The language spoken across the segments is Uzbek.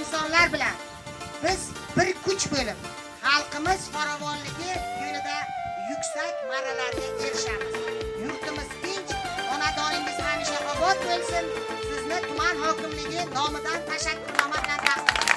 insonlar bilan biz bir kuch bo'lib, xalqimiz farovonligi yo'lida yuksak marralarga erishamiz. Yurtimiz tinch, onadoningiz hamisha obod bo'lsin. Sizni tuman hokimligi nomidan tashakkurnoma bilan taqdirlaymiz.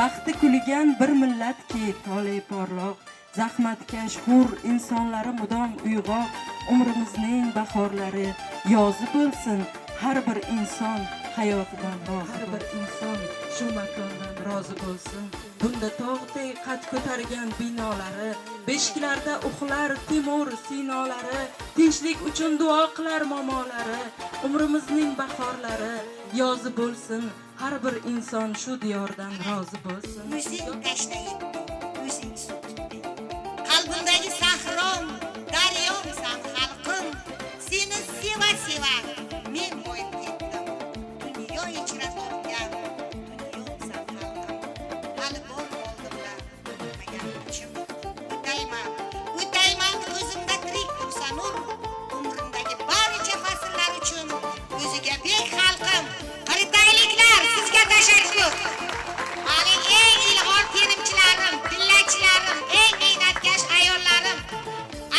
Baxti kulgan bir millatki tole porloq, zahmatkash hur insonlari mudom uyg'oq, umrimizning bahorlari yozi bo'lsin, har bir inson hayotidan rozi, har bir inson shu makondan rozi bo'lsin. Bunda tog'dek qad ko'targan binolari, beshiklarda uxlar Timur sinolari, tinchlik uchun duo qilar momolari, umrimizning bahorlari yozi bo'lsin, har bir inson shu diyordan rozi bo'lsin. O'zing tashlayib, o'zing suv tutding. Qalbimdagi sahrom, daryomsan xalqim. Seni seva-seva men boyib ketdim. Dunyo ichra tortgan dunyomsan xalqim. Hali bor oldimda bo'lmagan kuchim. O'tayman ko'zimda tirik tursa nur. Umrimdagi barcha fasllar uchun o'ziga bek xalqim. Xaritayliklar, sizga tashakkur. Hali eng ilg'or terimchilarim, pillachilarim, eng mehnatkash ayollarim,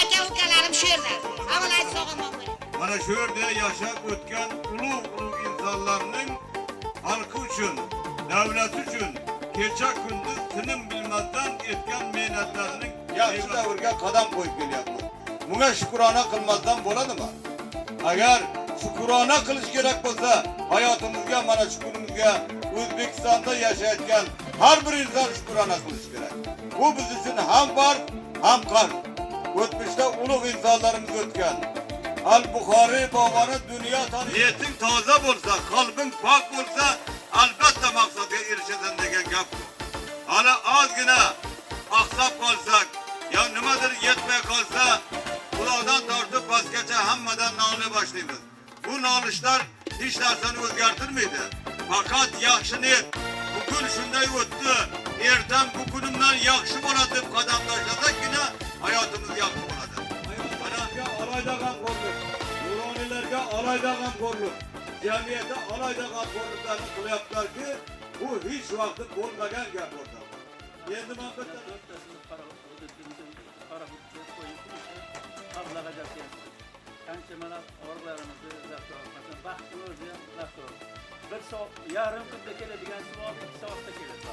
aka-ukalarim shu yerda. Avvalay sog'omon bo'ling. Mana shu yerda yashab o'tgan ulug' insonlarning xalqi uchun, davlat uchun kecha kunduz tinim bilmasdan etgan mehnatlarining yaxshi davrga qadam qo'yib kelyapmiz. Bunga shukrona qilmasdan bo'ladimi? Agar shukrona qilish kerak bo'lsa, hayotimizga mana shu kunimizga O'zbekistonda yashayotgan har bir inson shukrona qilish kerak. Bu biz uchun ham bor, ham qarz. O'tmishda ulug' insonlarimiz o'tgan. Al-Buxoriy boboni dunyo tanish. Niyating toza bo'lsa, qalbing pok bo'lsa, albatta maqsadga erishasan degan gap bu. Hali ozgina maqsad qolsak, yo nimadir yetmay qolsa, Xudodan tortib pastgacha hammadan nolay boshlaymiz. Bu nolishlar hech narsani o'zgartirmaydi. Faqat yaxshi niyat. Bugun shunday o'tdi, ertaga bu kunimdan yaxshi bo'ladi deb qadam tashlasak-gina hayotimiz yaxshi bo'ladi. Hayotga alayda g'amxo'rlik, nuroniylarga alayda g'amxo'rlik, jamiyatga alayda g'amxo'rliklarni qilyaptilarki, bu hech vaqt bo'lmagan gap bo'ldi. Endi men qancha mana orlarimizni zakot, masalan, baxtli o'zi ham zakot. 1 soat yarim kunda keladigan savol 2 soatda keladi.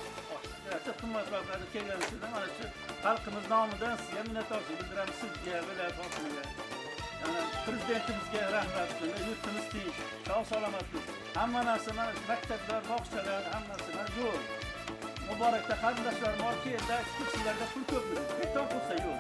Oshda qimmatbaho kelganingizda mana shu xalqimiz nomidan sizga minnatdorchilik bildiramiz, sizga, viloyat hokimiga. Yana prezidentimizga rahmat, yurtimiz tinch, sog' salomatlik. Hamma narsa mana maktablar, bog'chalar, hammasi mana yo'l. Muborakda qarindoshlar borki, ekskursiyalarda pul ko'p, beton bo'lsa yo'l.